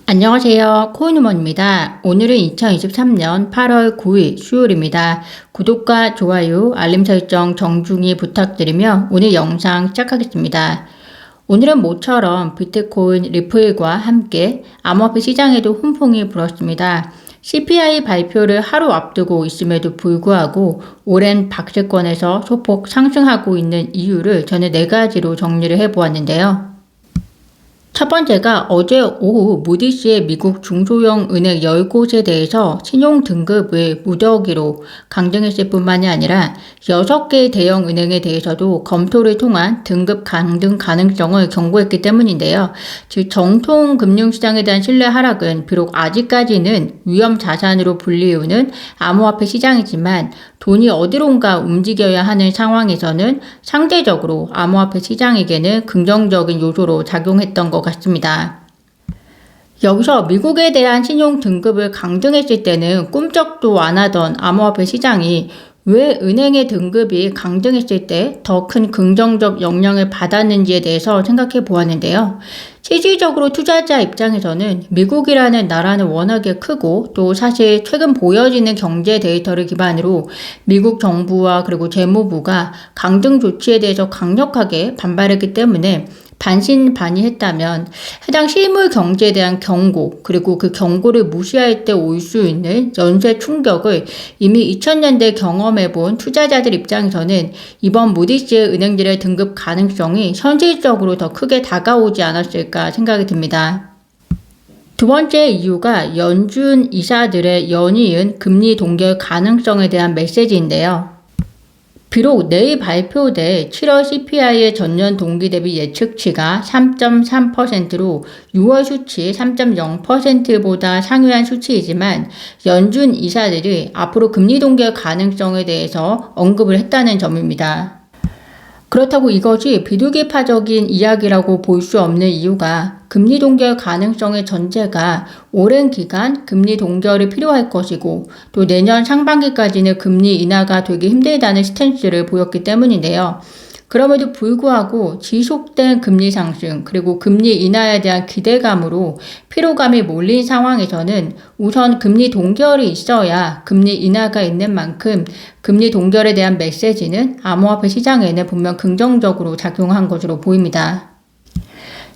안녕하세요. 코인우먼입니다. 오늘은 2023년 8월 9일 수요일입니다. 구독과 좋아요, 알림 설정 정중히 부탁드리며 오늘 영상 시작하겠습니다. 오늘은 모처럼 비트코인 리플과 함께 암호화폐 시장에도 훈풍이 불었습니다. CPI 발표를 하루 앞두고 있음에도 불구하고 오랜 박스권에서 소폭 상승하고 있는 이유를 저는 4가지로 정리를 해보았는데요. 첫 번째가 어제 오후 무디스의 미국 중소형 은행 10곳에 대해서 신용 등급을 무더기로 강등했을 뿐만이 아니라 6개의 대형 은행에 대해서도 검토를 통한 등급 강등 가능성을 경고했기 때문인데요. 즉 정통 금융시장에 대한 신뢰 하락은 비록 아직까지는 위험 자산으로 불리우는 암호화폐 시장이지만 돈이 어디론가 움직여야 하는 상황에서는 상대적으로 암호화폐 시장에게는 긍정적인 요소로 작용했던 것 같습니다. 여기서 미국에 대한 신용 등급을 강등했을 때는 꿈쩍도 안 하던 암호화폐 시장이 왜 은행의 등급이 강등했을 때 더 큰 긍정적 영향을 받았는지에 대해서 생각해 보았는데요. 실질적으로 투자자 입장에서는 미국이라는 나라는 워낙에 크고 또 사실 최근 보여지는 경제 데이터를 기반으로 미국 정부와 그리고 재무부가 강등 조치에 대해서 강력하게 반발했기 때문에 반신반의했다면 해당 실물 경제에 대한 경고 그리고 그 경고를 무시할 때 올 수 있는 연쇄 충격을 이미 2000년대 경험해본 투자자들 입장에서는 이번 무디스의 은행들의 등급 가능성이 현실적으로 더 크게 다가오지 않았을까 생각이 듭니다. 두 번째 이유가 연준 이사들의 연이은 금리 동결 가능성에 대한 메시지인데요. 비록 내일 발표될 7월 CPI의 전년 동기 대비 예측치가 3.3%로 6월 수치 3.0%보다 상회한 수치이지만 연준 이사들이 앞으로 금리 동결 가능성에 대해서 언급을 했다는 점입니다. 그렇다고 이것이 비둘기파적인 이야기라고 볼 수 없는 이유가 금리 동결 가능성의 전제가 오랜 기간 금리 동결이 필요할 것이고 또 내년 상반기까지는 금리 인하가 되기 힘들다는 스탠스를 보였기 때문인데요. 그럼에도 불구하고 지속된 금리 상승 그리고 금리 인하에 대한 기대감으로 피로감이 몰린 상황에서는 우선 금리 동결이 있어야 금리 인하가 있는 만큼 금리 동결에 대한 메시지는 암호화폐 시장에는 분명 긍정적으로 작용한 것으로 보입니다.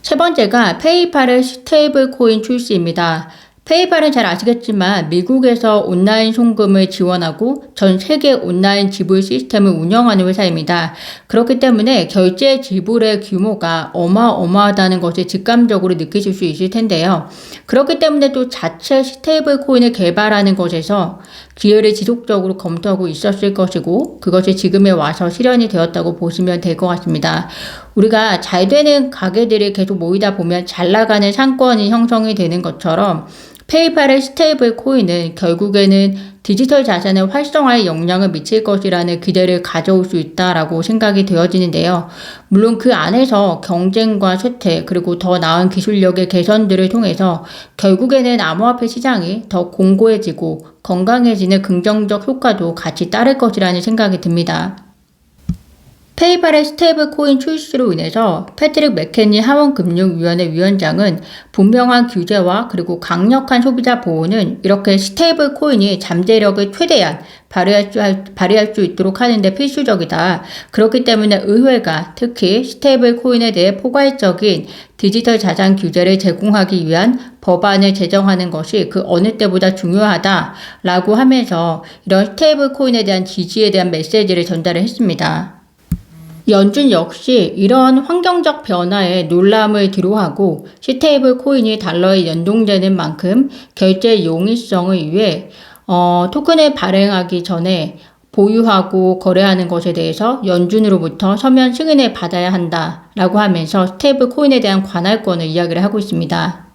세 번째가 페이팔의 스테이블 코인 출시입니다. 페이팔은 잘 아시겠지만 미국에서 온라인 송금을 지원하고 전 세계 온라인 지불 시스템을 운영하는 회사입니다. 그렇기 때문에 결제 지불의 규모가 어마어마하다는 것을 직감적으로 느끼실 수 있을 텐데요. 그렇기 때문에 또 자체 스테이블 코인을 개발하는 것에서 기회를 지속적으로 검토하고 있었을 것이고 그것이 지금에 와서 실현이 되었다고 보시면 될 것 같습니다. 우리가 잘 되는 가게들이 계속 모이다 보면 잘 나가는 상권이 형성이 되는 것처럼 페이팔의 스테이블 코인은 결국에는 디지털 자산의 활성화에 영향을 미칠 것이라는 기대를 가져올 수 있다라고 생각이 되어지는데요. 물론 그 안에서 경쟁과 쇠퇴 그리고 더 나은 기술력의 개선들을 통해서 결국에는 암호화폐 시장이 더 공고해지고 건강해지는 긍정적 효과도 같이 따를 것이라는 생각이 듭니다. 페이팔의 스테이블 코인 출시로 인해서 패트릭 맥케니 하원금융위원회 위원장은 분명한 규제와 그리고 강력한 소비자 보호는 이렇게 스테이블 코인이 잠재력을 최대한 발휘할 수 있도록 하는데 필수적이다. 그렇기 때문에 의회가 특히 스테이블 코인에 대해 포괄적인 디지털 자산 규제를 제공하기 위한 법안을 제정하는 것이 그 어느 때보다 중요하다라고 하면서 이런 스테이블 코인에 대한 지지에 대한 메시지를 전달을 했습니다. 연준 역시 이러한 환경적 변화에 놀람을 뒤로하고 스테이블 코인이 달러에 연동되는 만큼 결제 용이성을 위해 토큰을 발행하기 전에 보유하고 거래하는 것에 대해서 연준으로부터 서면 승인을 받아야 한다라고 하면서 스테이블 코인에 대한 관할권을 이야기를 하고 있습니다.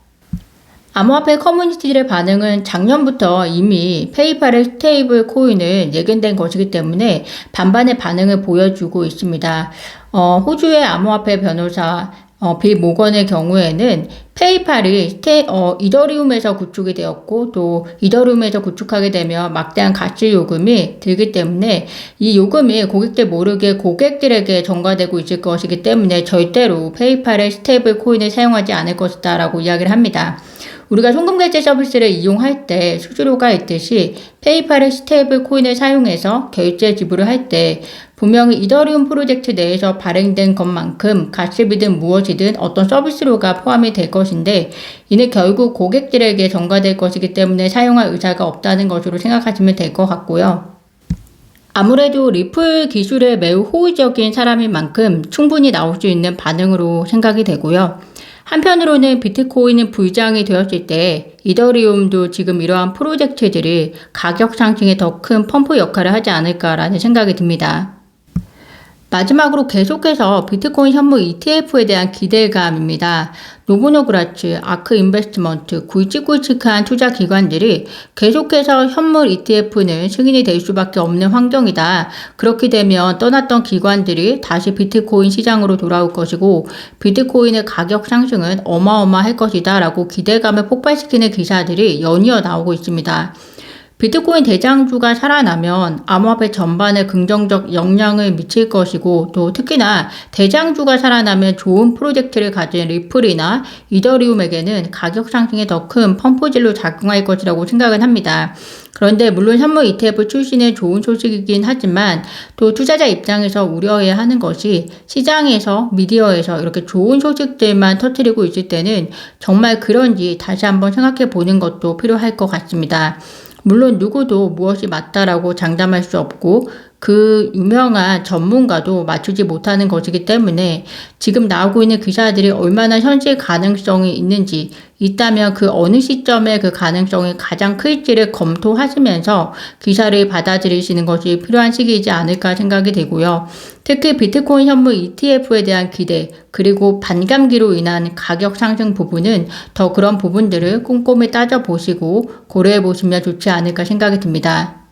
암호화폐 커뮤니티들의 반응은 작년부터 이미 페이팔의 스테이블 코인을 예견된 것이기 때문에 반반의 반응을 보여주고 있습니다. 호주의 암호화폐 변호사 빌 모건의 경우에는 페이팔이 이더리움에서 구축이 되었고 또 이더리움에서 구축하게 되면 막대한 가치 요금이 들기 때문에 이 요금이 고객들 모르게 고객들에게 전가되고 있을 것이기 때문에 절대로 페이팔의 스테이블 코인을 사용하지 않을 것이다 라고 이야기를 합니다. 우리가 송금 결제 서비스를 이용할 때 수수료가 있듯이 페이팔의 스테이블 코인을 사용해서 결제 지불을 할 때 분명히 이더리움 프로젝트 내에서 발행된 것만큼 가스비든 무엇이든 어떤 서비스료가 포함이 될 것인데 이는 결국 고객들에게 전가될 것이기 때문에 사용할 의사가 없다는 것으로 생각하시면 될 것 같고요. 아무래도 리플 기술에 매우 호의적인 사람인 만큼 충분히 나올 수 있는 반응으로 생각이 되고요. 한편으로는 비트코인은 불장이 되었을 때 이더리움도 지금 이러한 프로젝트들이 가격 상승에 더 큰 펌프 역할을 하지 않을까라는 생각이 듭니다. 마지막으로 계속해서 비트코인 현물 ETF에 대한 기대감입니다. 노보노그라츠, 아크 인베스트먼트, 굵직굵직한 투자 기관들이 계속해서 현물 ETF는 승인이 될 수밖에 없는 환경이다. 그렇게 되면 떠났던 기관들이 다시 비트코인 시장으로 돌아올 것이고 비트코인의 가격 상승은 어마어마할 것이다 라고 기대감을 폭발시키는 기사들이 연이어 나오고 있습니다. 비트코인 대장주가 살아나면 암호화폐 전반에 긍정적 영향을 미칠 것이고 또 특히나 대장주가 살아나면 좋은 프로젝트를 가진 리플이나 이더리움에게는 가격 상승에 더 큰 펌프질로 작용할 것이라고 생각을 합니다. 그런데 물론 현물 ETF 출시는 좋은 소식이긴 하지만 또 투자자 입장에서 우려해야 하는 것이 시장에서 미디어에서 이렇게 좋은 소식들만 터뜨리고 있을 때는 정말 그런지 다시 한번 생각해 보는 것도 필요할 것 같습니다. 물론 누구도 무엇이 맞다라고 장담할 수 없고 그 유명한 전문가도 맞추지 못하는 것이기 때문에 지금 나오고 있는 기사들이 얼마나 현실 가능성이 있는지 있다면 그 어느 시점에 그 가능성이 가장 클지를 검토하시면서 기사를 받아들이시는 것이 필요한 시기이지 않을까 생각이 되고요. 특히 비트코인 현물 ETF에 대한 기대 그리고 반감기로 인한 가격 상승 부분은 더 그런 부분들을 꼼꼼히 따져보시고 고려해보시면 좋지 않을까 생각이 듭니다.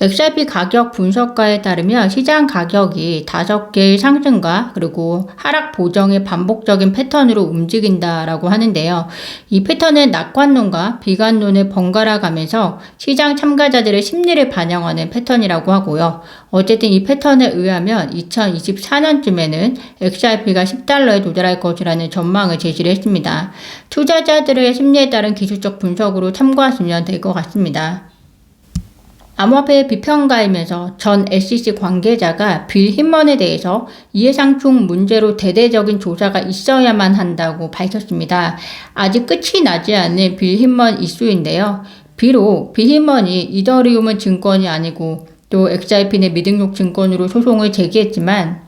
XRP 가격 분석가에 따르면 시장 가격이 5개의 상승과 그리고 하락 보정의 반복적인 패턴으로 움직인다라고 하는데요. 이 패턴은 낙관론과 비관론을 번갈아 가면서 시장 참가자들의 심리를 반영하는 패턴이라고 하고요. 어쨌든 이 패턴에 의하면 2024년쯤에는 XRP가 $10에 도달할 것이라는 전망을 제시를 했습니다. 투자자들의 심리에 따른 기술적 분석으로 참고하시면 될 것 같습니다. 암호화폐의 비평가이면서 전 SEC 관계자가 빌 힘먼에 대해서 이해상충 문제로 대대적인 조사가 있어야만 한다고 밝혔습니다. 아직 끝이 나지 않은 빌 힘먼 이슈인데요. 비록 빌 힘먼이 이더리움은 증권이 아니고 또 XRP는 미등록 증권으로 소송을 제기했지만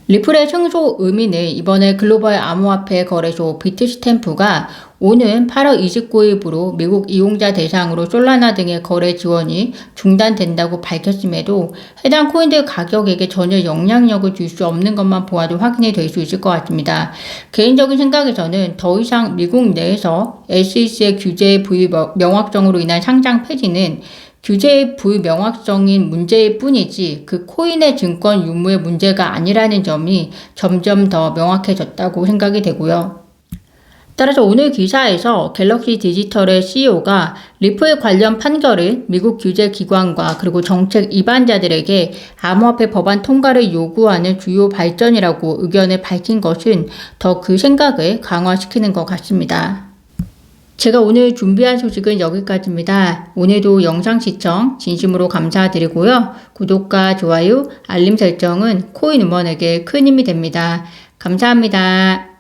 리플의 승소 의미는 이번에 글로벌 암호화폐 거래소 비트스탬프가 오는 8월 29일부로 미국 이용자 대상으로 솔라나 등의 거래 지원이 중단된다고 밝혔음에도 해당 코인들 가격에게 전혀 영향력을 줄 수 없는 것만 보아도 확인이 될 수 있을 것 같습니다. 개인적인 생각에서는 더 이상 미국 내에서 SEC의 규제의 불명확성으로 인한 상장 폐지는 규제의 불명확성인 문제일 뿐이지 그 코인의 증권 유무의 문제가 아니라는 점이 점점 더 명확해졌다고 생각이 되고요. 따라서 오늘 기사에서 갤럭시 디지털의 CEO가 리플 관련 판결을 미국 규제기관과 그리고 정책 위반자들에게 암호화폐 법안 통과를 요구하는 주요 발전이라고 의견을 밝힌 것은 더 그 생각을 강화시키는 것 같습니다. 제가 오늘 준비한 소식은 여기까지입니다. 오늘도 영상 시청 진심으로 감사드리고요. 구독과 좋아요, 알림 설정은 코인 음원에게 큰 힘이 됩니다. 감사합니다.